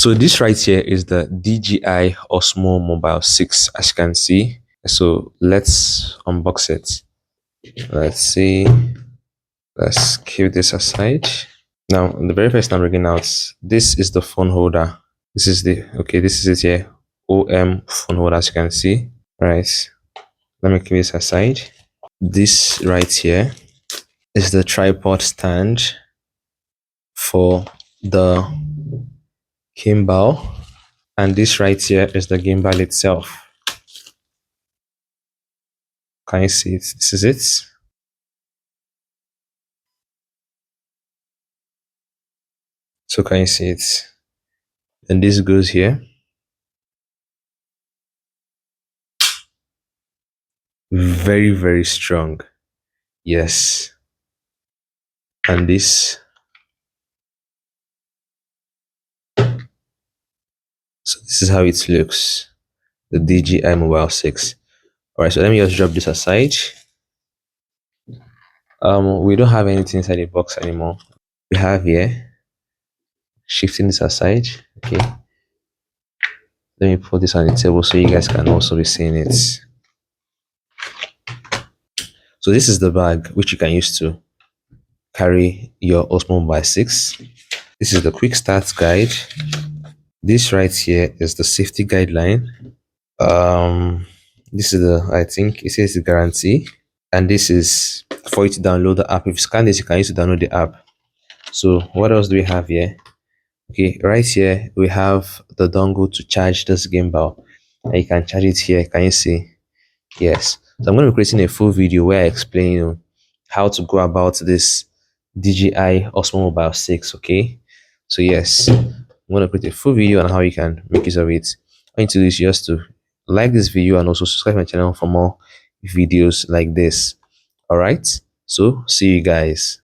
So this right here is the DJI OSMO Mobile 6, as you can see. So let's unbox it. Let's see. Let's keep this aside. Now, the very first I'm bringing out, this is the phone holder. This is this is it here. phone holder, as you can see. Right. Let me keep this aside. This right here is the tripod stand for the gimbal, and this right here is the gimbal itself. Can you see it? This is it. So can you see it? And this goes here. Very, very strong. Yes. And this. So this is how it looks. The DJI Mobile 6. Alright, so let me just drop this aside. We don't have anything inside the box anymore. We have here, shifting this aside. Okay. Let me put this on the table so you guys can also be seeing it. So this is the bag which you can use to carry your Osmo Mobile 6. This is the quick start guide. This right here is the safety guideline. This is the, I think it says the guarantee, and this is for you to download the app. If you scan this, you can use to download the app. So what else do we have here? Okay, right here we have the dongle to charge this gimbal, and you can charge it here. Can you see? Yes. So I'm going to be creating a full video where I explain how to go about this DJI OSMO Mobile 6. Okay, so yes, I'm going to create a full video on how you can make use of it. All you need to do is just to like this video and also subscribe to my channel for more videos like this. All right, so see you guys.